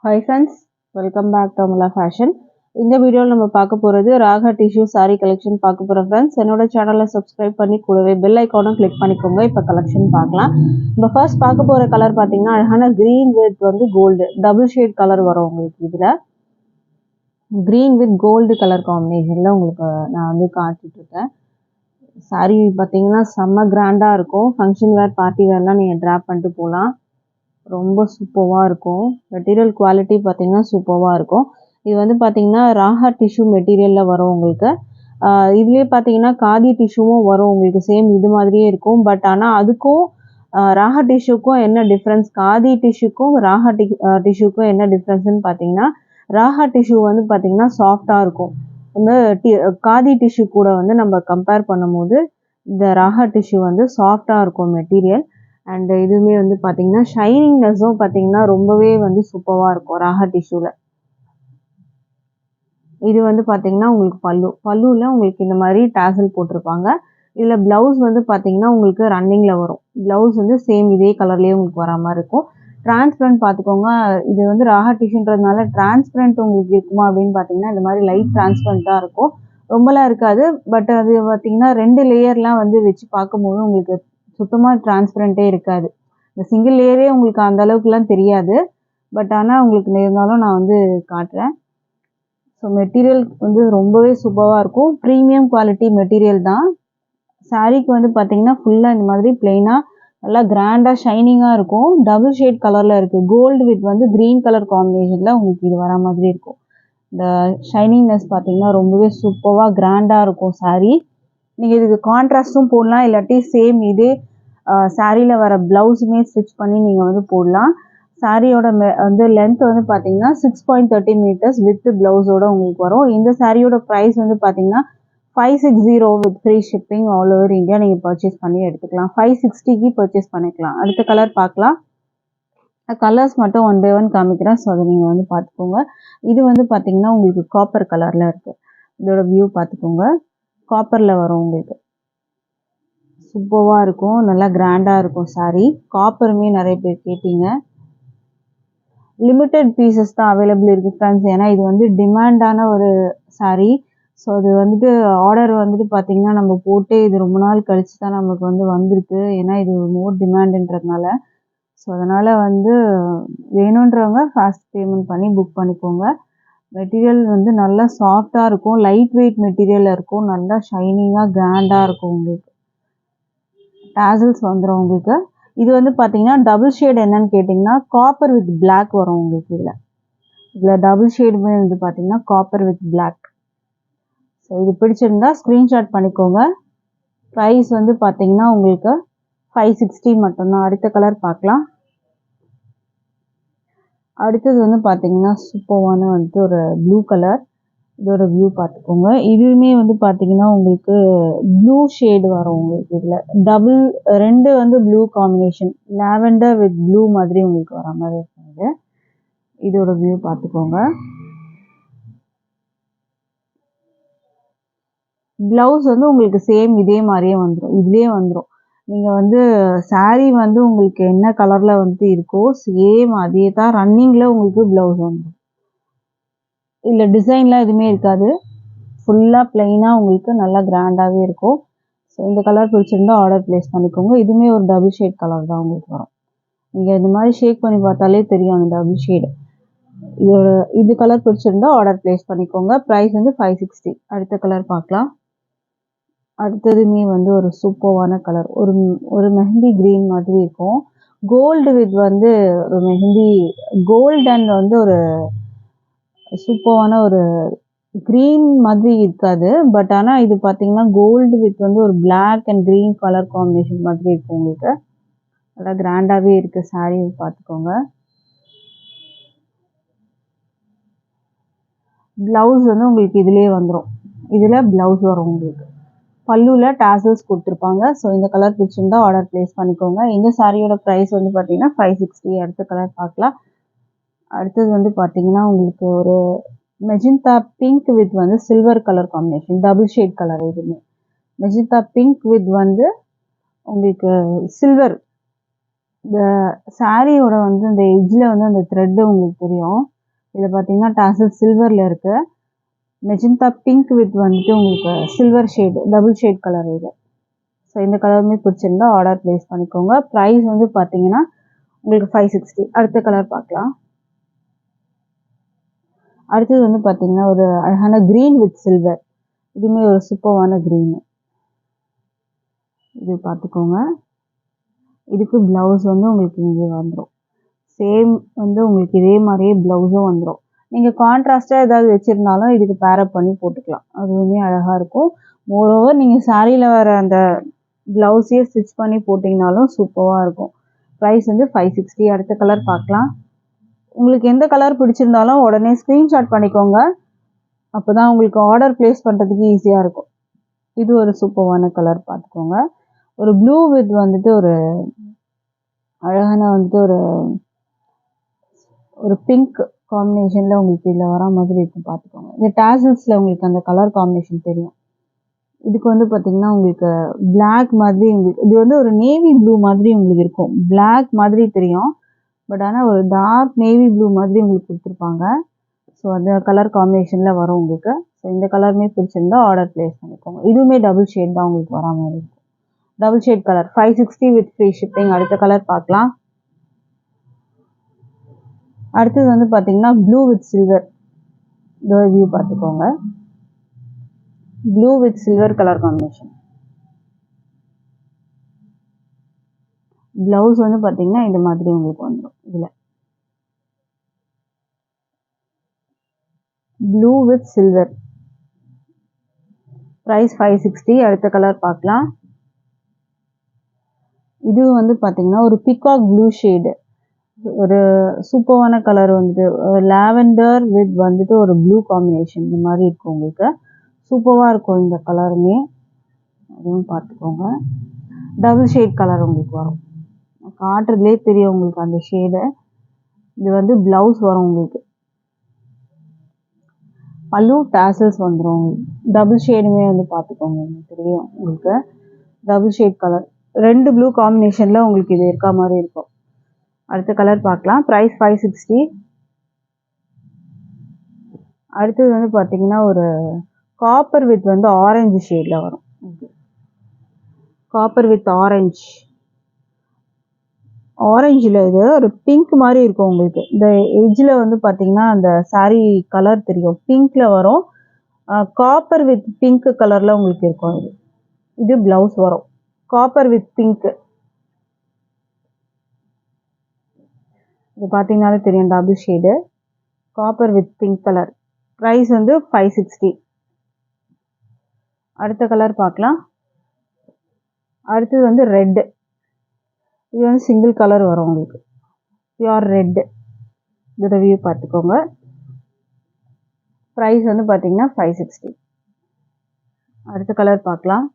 Hi friends, welcome back to Amala Fashion. இந்த வீடியோவில் நம்ம பார்க்க போகிறது ராகா டிஷ்யூ சாரி கலெக்ஷன் பார்க்க போகிறோம் ஃப்ரெண்ட்ஸ். என்னோட சேனலை சப்ஸ்கிரைப் பண்ணி கூடவே பெல் ஐக்கானும் கிளிக் பண்ணிக்கோங்க. இப்போ கலெக்ஷன் பார்க்கலாம். நம்ம ஃபர்ஸ்ட் பார்க்க போகிற கலர் பார்த்தீங்கன்னா அழகான க்ரீன் வித் வந்து கோல்டு டபுள் ஷேட் கலர் வரும் உங்களுக்கு. இதில் க்ரீன் வித் கோல்டு கலர் காம்பினேஷனில் உங்களுக்கு நான் வந்து காட்டிகிட்ருக்கேன். சாரி பார்த்தீங்கன்னா செம்ம கிராண்டாக இருக்கும். ஃபங்க்ஷன் வேர் பார்ட்டி வேர்லாம் நீங்கள் ட்ராப் பண்ணிட்டு போகலாம். ரொம்ப சூப்பராக இருக்கும். மெட்டீரியல் குவாலிட்டி பார்த்தீங்கன்னா சூப்பராக இருக்கும். இது வந்து பார்த்தீங்கன்னா ராகா டிஷ்யூ மெட்டீரியலில் வரும் உங்களுக்கு. இதுலேயே பார்த்தீங்கன்னா காதி டிஷ்யூவும் வரும் உங்களுக்கு. சேம் இது மாதிரியே இருக்கும். பட் ஆனால் அதுக்கும் ராகா டிஷ்யூக்கும் என்ன டிஃப்ரென்ஸ், காதி டிஷ்யூக்கும் ராகா டிஷ்யூக்கும் என்ன டிஃப்ரென்ஸ்னு பார்த்தீங்கன்னா, ராகா டிஷ்யூ வந்து பார்த்தீங்கன்னா சாஃப்டாக இருக்கும். இந்த காதி டிஷ்யூ கூட வந்து நம்ம கம்பேர் பண்ணும்போது இந்த ராகா டிஷ்யூ வந்து சாஃப்டாக இருக்கும் மெட்டீரியல். அண்ட் இதுவுமே வந்து பார்த்தீங்கன்னா ஷைனிங்னஸும் பார்த்தீங்கன்னா ரொம்பவே வந்து சூப்பராக இருக்கும் ராகா டிஷ்யூவில். இது வந்து பார்த்தீங்கன்னா உங்களுக்கு பல்லுவில் உங்களுக்கு இந்த மாதிரி டாசல் போட்டிருப்பாங்க. இதில் ப்ளவுஸ் வந்து பார்த்தீங்கன்னா உங்களுக்கு ரன்னிங்கில் வரும். ப்ளவுஸ் வந்து சேம் இதே கலர்லேயே உங்களுக்கு வர மாதிரி இருக்கும். டிரான்ஸ்பரண்ட் பார்த்துக்கோங்க. இது வந்து ராகா டிஷ்யூன்றதுனால டிரான்ஸ்பரண்ட் உங்களுக்கு இருக்குமா அப்படின்னு பார்த்தீங்கன்னா இந்த மாதிரி லைட் டிரான்ஸ்பரண்ட்டாக இருக்கும். ரொம்பலாம் இருக்காது. பட் அது பார்த்தீங்கன்னா 2 லேயர்லாம் வந்து வச்சு பார்க்கும்போது உங்களுக்கு சுத்தமாக டிரான்ஸ்பரண்ட்டே இருக்காது. இந்த சிங்கிள் லேயரே உங்களுக்கு அந்த அளவுக்குலாம் தெரியாது. பட் ஆனால் உங்களுக்கு இருந்தாலும் நான் வந்து காட்டுறேன். ஸோ மெட்டீரியல் வந்து ரொம்பவே சூப்பராக இருக்கும். ப்ரீமியம் குவாலிட்டி மெட்டீரியல் தான். சாரீக்கு வந்து பார்த்தீங்கன்னா ஃபுல்லாக இந்த மாதிரி பிளெயினாக நல்லா கிராண்டாக ஷைனிங்காக இருக்கும். டபுள் ஷேட் கலரில் இருக்குது. கோல்டு வித் வந்து க்ரீன் கலர் காம்பினேஷனில் உங்களுக்கு இது வர மாதிரி இருக்கும். இந்த ஷைனிங்னஸ் பார்த்தீங்கன்னா ரொம்பவே சூப்பராக கிராண்டாக இருக்கும் சாரீ. நீங்கள் இதுக்கு கான்ட்ராஸ்ட்டும் போடலாம், இல்லாட்டி சேம் இதே சாரியில் வர ப்ளவுஸுமே ஸ்டிச் பண்ணி நீங்கள் வந்து போடலாம். சாரியோட வந்து லென்த் வந்து பார்த்தீங்கன்னா 6.30 மீட்டர்ஸ் வித் ப்ளவுஸோட உங்களுக்கு வரும். இந்த சாரியோட ப்ரைஸ் வந்து பார்த்தீங்கன்னா 560 with free shipping all over India நீங்கள் பர்ச்சேஸ் பண்ணி எடுத்துக்கலாம். 560க்கு பர்ச்சேஸ் பண்ணிக்கலாம். அடுத்த கலர் பார்க்கலாம். கலர்ஸ் மட்டும் 1 by 1 காமிக்கிறேன். ஸோ அதை நீங்கள் வந்து பார்த்துக்கோங்க. இது வந்து பார்த்தீங்கன்னா உங்களுக்கு காப்பர் கலரில் இருக்குது. இதோட வியூ பார்த்துக்கோங்க. காப்பரில் வரும் உங்களுக்கு. சூப்பராக இருக்கும். நல்லா கிராண்டாக இருக்கும் சாரீ. காப்பருமே நிறைய பேர் கேட்டீங்க. லிமிட்டட் பீசஸ் தான் அவைலபிள் இருக்குது ஃப்ரெண்ட்ஸ். ஏன்னா இது வந்து டிமாண்டான ஒரு சாரீ. ஸோ அது வந்துட்டு ஆர்டர் வந்துட்டு பார்த்திங்கன்னா நம்ம போட்டு இது ரொம்ப நாள் கழித்து தான் நமக்கு வந்து வந்திருக்கு. ஏன்னா இது மோர் டிமாண்டுன்றதுனால. ஸோ அதனால் வந்து வேணுன்றவங்க ஃபாஸ்ட் பேமெண்ட் பண்ணி புக் பண்ணிக்கோங்க. மெட்டீரியல் வந்து நல்லா சாஃப்டாக இருக்கும். லைட் வெயிட் மெட்டீரியலில் இருக்கும். நல்லா ஷைனிங்காக கிராண்டாக இருக்கும் உங்களுக்கு. டாசல்ஸ் வந்துடும் உங்களுக்கு. இது வந்து பார்த்தீங்கன்னா டபுள் ஷேட் என்னன்னு கேட்டிங்கன்னா காப்பர் வித் பிளாக் வரும் உங்களுக்கு. இதில் டபுள் ஷேடுமே வந்து பார்த்தீங்கன்னா காப்பர் வித் பிளாக். ஸோ இது பிடிச்சிருந்தா ஸ்க்ரீன்ஷாட் பண்ணிக்கோங்க. ப்ரைஸ் வந்து பார்த்தீங்கன்னா உங்களுக்கு 560 மட்டும்தான். அடுத்த கலர் பார்க்கலாம். அடுத்தது வந்து பார்த்தீங்கன்னா சூப்பரான வந்து ஒரு ப்ளூ கலர். இதோட வியூ பார்த்துக்கோங்க. இதுவுமே வந்து பார்த்தீங்கன்னா உங்களுக்கு ப்ளூ ஷேடு வரும் உங்களுக்கு. இதில் 2 வந்து blue combination, lavender with blue மாதிரி உங்களுக்கு வர மாதிரி இருக்குது. இதோட வியூ பார்த்துக்கோங்க. ப்ளவுஸ் வந்து உங்களுக்கு சேம் இதே மாதிரியே வந்துடும். இதுலேயே வந்துடும். நீங்கள் வந்து சாரீ வந்து உங்களுக்கு என்ன கலரில் வந்துட்டு இருக்கோ சேம் அதே தான் ரன்னிங்கில் உங்களுக்கு ப்ளவுஸ் வந்துடும். இல்லை டிசைன்லாம் எதுவுமே இருக்காது. ஃபுல்லாக பிளெயினாக உங்களுக்கு நல்லா கிராண்டாகவே இருக்கும். ஸோ இந்த கலர் பிடிச்சிருந்தா ஆர்டர் ப்ளேஸ் பண்ணிக்கோங்க. இதுவுமே ஒரு டபுள் ஷேட் கலர் தான் உங்களுக்கு வரும். நீங்கள் இந்த மாதிரி ஷேக் பண்ணி பார்த்தாலே தெரியும் அந்த டபுள் ஷேடு. இது கலர் பிடிச்சிருந்தா ஆர்டர் ப்ளேஸ் பண்ணிக்கோங்க. ப்ரைஸ் வந்து 560. அடுத்த கலர் பார்க்கலாம். அடுத்ததுமே வந்து ஒரு சூப்பரான கலர். ஒரு மெஹந்தி க்ரீன் மாதிரி இருக்கும். கோல்டு வித் வந்து ஒரு மெஹந்தி கோல்டு அண்ட் வந்து ஒரு சூப்பரான ஒரு க்ரீன் மாதிரி இருக்காது. பட் ஆனால் இது பார்த்தீங்கன்னா கோல்டு வித் வந்து ஒரு black and green colour combination மாதிரி இருக்கும் உங்களுக்கு. நல்லா கிராண்டாகவே இருக்குது சாரீ. பார்த்துக்கோங்க. ப்ளவுஸ் வந்து உங்களுக்கு இதிலே வந்துடும். இதில் ப்ளவுஸ் வரும் உங்களுக்கு. பல்லுவில் டாசல்ஸ் கொடுத்துருப்பாங்க. ஸோ இந்த கலர் பிடிச்சிருந்தா ஆர்டர் ப்ளேஸ் பண்ணிக்கோங்க. இந்த சாரியோட ப்ரைஸ் வந்து பார்த்தீங்கன்னா 560. அடுத்த கலர் பார்க்கலாம். அடுத்தது வந்து பார்த்தீங்கன்னா உங்களுக்கு ஒரு மெஜந்தா பிங்க் வித் வந்து silver colour combination, double shade colour. இதுவுமே மெஜந்தா பிங்க் வித் வந்து உங்களுக்கு சில்வர் இந்த சாரியோட வந்து இந்த எட்ஜில் வந்து அந்த த்ரெட்டு உங்களுக்கு தெரியும். இதில் பார்த்தீங்கன்னா டாசல் சில்வரில் இருக்குது. மெஜந்தா பிங்க் வித் வந்துட்டு உங்களுக்கு silver shade, double shade colour இது. ஸோ இந்த கலருமே பிடிச்சிருந்தா ஆர்டர் ப்ளேஸ் பண்ணிக்கோங்க. ப்ரைஸ் வந்து பார்த்தீங்கன்னா உங்களுக்கு 560. அடுத்த கலர் பார்க்கலாம். அடுத்தது வந்து பார்த்தீங்கன்னா ஒரு அழகான க்ரீன் வித் சில்வர். இதுவுமே ஒரு சூப்பரான க்ரீனு. இது பார்த்துக்கோங்க. இதுக்கு ப்ளவுஸ் வந்து உங்களுக்கு இங்கே வந்துடும். சேம் வந்து உங்களுக்கு இதே மாதிரியே ப்ளவுஸும் வந்துடும். நீங்கள் கான்ட்ராஸ்ட்டாக ஏதாவது வச்சுருந்தாலும் இதுக்கு பேரப் பண்ணி போட்டுக்கலாம். அதுவுமே அழகாக இருக்கும். மோரோவர் நீங்கள் சாரியில் வர அந்த ப்ளவுஸையே ஸ்டிச் பண்ணி போட்டிங்கனாலும் சூப்பராக இருக்கும். ப்ரைஸ் வந்து 560. அடுத்த கலர் பார்க்கலாம். உங்களுக்கு எந்த கலர் பிடிச்சிருந்தாலும் உடனே ஸ்க்ரீன்ஷாட் பண்ணிக்கோங்க. அப்போ தான் உங்களுக்கு ஆர்டர் ப்ளேஸ் பண்ணுறதுக்கு ஈஸியாக இருக்கும். இது ஒரு சூப்பரான கலர் பார்த்துக்கோங்க. ஒரு ப்ளூ வித் வந்துட்டு ஒரு அழகான வந்துட்டு ஒரு பிங்க் காம்பினேஷனில் உங்களுக்கு இதில் வர மாதிரி இருக்கும் பார்த்துக்கோங்க. இந்த டாசல்ஸில் உங்களுக்கு அந்த கலர் காம்பினேஷன் தெரியும். இதுக்கு வந்து பார்த்தீங்கன்னா உங்களுக்கு பிளாக் மாதிரி உங்களுக்கு இது வந்து ஒரு நேவி ப்ளூ மாதிரி உங்களுக்கு இருக்கும். பிளாக் மாதிரி தெரியும். பட் ஆனால் ஒரு டார்க் நேவி ப்ளூ மாதிரி உங்களுக்கு கொடுத்துருப்பாங்க. ஸோ அந்த கலர் காம்பினேஷனில் வரும் உங்களுக்கு. ஸோ இந்த கலருமே பிடிச்சிருந்தா ஆர்டர் ப்ளேஸ் பண்ணிக்கோங்க. இதுவுமே டபுள் ஷேட் தான் உங்களுக்கு வரா மாதிரி இருக்கும். Double shade colour 560 with free shipping. அடுத்த கலர் பார்க்கலாம். அடுத்தது வந்து பார்த்தீங்கன்னா ப்ளூ வித் சில்வர். இந்த வியூ பார்த்துக்கோங்க. Blue with silver colour combination. Blouse வந்து பார்த்தீங்கன்னா இந்த மாதிரி உங்களுக்கு வந்துடும். இதில் ப்ளூ வித் சில்வர். ப்ரைஸ் 560. அடுத்த கலர் பார்க்கலாம். இது வந்து பார்த்தீங்கன்னா ஒரு பிகாக் ப்ளூ ஷேடு. ஒரு சூப்பரான கலர் வந்துட்டு லாவெண்டர் வித் வந்துட்டு ஒரு ப்ளூ காம்பினேஷன் இந்த மாதிரி இருக்கும் உங்களுக்கு. சூப்பராக இருக்கும் இந்த கலருமே. அதுவும் பார்த்துக்கோங்க. டபுள் ஷேட் கலர் உங்களுக்கு வரும். காட்டுறதுலே தெரியும் உங்களுக்கு அந்த ஷேடு. இது வந்து ப்ளவுஸ் வரும் உங்களுக்கு. பல்லு டாசல்ஸ் வந்துடும் உங்களுக்கு. டபுள் ஷேடுமே வந்து பார்த்துக்கோங்க. தெரியும் உங்களுக்கு டபுள் ஷேட் கலர். 2 ப்ளூ காம்பினேஷனில் உங்களுக்கு இது இருக்க மாதிரி இருக்கும். அடுத்த கலர் பார்க்கலாம். ப்ரைஸ் 560. அடுத்தது வந்து பார்த்தீங்கன்னா ஒரு காப்பர் வித் வந்து ஆரஞ்சு ஷேடில் வரும். Copper with orange. ஆரஞ்சில் இது ஒரு பிங்க் மாதிரி இருக்கும் உங்களுக்கு. இந்த எட்ஜில் வந்து பார்த்தீங்கன்னா அந்த சாரீ கலர் தெரியும். பிங்க்கில் வரும். காப்பர் வித் பிங்க் கலரில் உங்களுக்கு இருக்கும். இது ப்ளவுஸ் வரும். Copper with pink. இது பார்த்தீங்கன்னாலே தெரியும் double shade. Copper with pink colour. Price வந்து 560. அடுத்த கலர் பார்க்கலாம். அடுத்தது வந்து ரெட்டு. இது வந்து சிங்கிள் கலர் வரும் உங்களுக்கு. Pure red. இதோட வியூ பார்த்துக்கோங்க. ப்ரைஸ் வந்து பார்த்தீங்கன்னா 560. அடுத்த கலர் பார்க்கலாம்.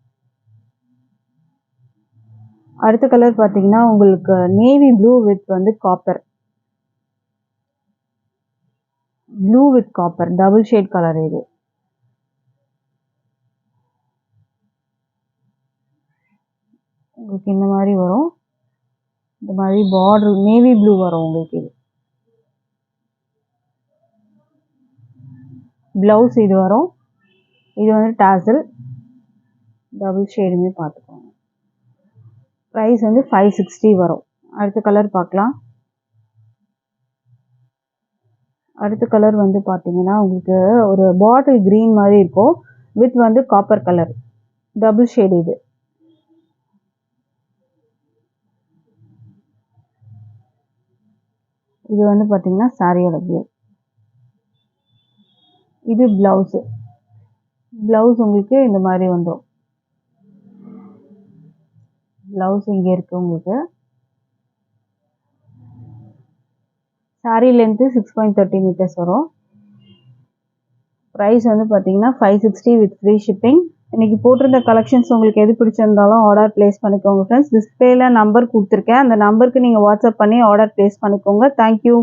அடுத்த கலர் பார்த்தீங்கன்னா உங்களுக்கு நேவி ப்ளூ வித் வந்து copper. Blue with copper double shade colour இது. உங்களுக்கு இந்த மாதிரி வரும். இந்த மாதிரி பார்டர் நேவி ப்ளூ வரும் உங்களுக்கு. இது ப்ளவுஸ் இது வரும். இது வந்து டாசல் டபுள் ஷேடுமே பார்த்துக்கோங்க. ப்ரைஸ் வந்து 560 வரும். அடுத்த கலர் பார்க்கலாம். அடுத்த கலர் வந்து பார்த்தீங்கன்னா உங்களுக்கு ஒரு பாட்டில் க்ரீன் மாதிரி இருக்கும் வித் வந்து காப்பர் கலர் டபுள் ஷேடு. இது இது வந்து பார்த்தீங்கன்னா சாரியோட வியூ. இது ப்ளவுஸு. ப்ளவுஸ் உங்களுக்கு இந்த மாதிரி வந்துடும். ப்ளவுஸ் இங்கே இருக்குது உங்களுக்கு. சாரீ லென்த்து 6.30 மீட்டர்ஸ் வரும். ப்ரைஸ் வந்து பார்த்தீங்கன்னா 560 வித் ஃப்ரீ ஷிப்பிங். இன்றைக்கி போட்டிருந்த கலெக்ஷன்ஸ் உங்களுக்கு எது பிடிச்சிருந்தாலும் ஆர்டர் ப்ளேஸ் பண்ணிக்கோங்க ஃப்ரெண்ட்ஸ். டிஸ்பிளேல நம்பர் கொடுத்துருக்கேன். அந்த நம்பருக்கு நீங்கள் வாட்ஸ்அப் பண்ணி ஆர்டர் ப்ளேஸ் பண்ணிக்கோங்க. தேங்க்யூ.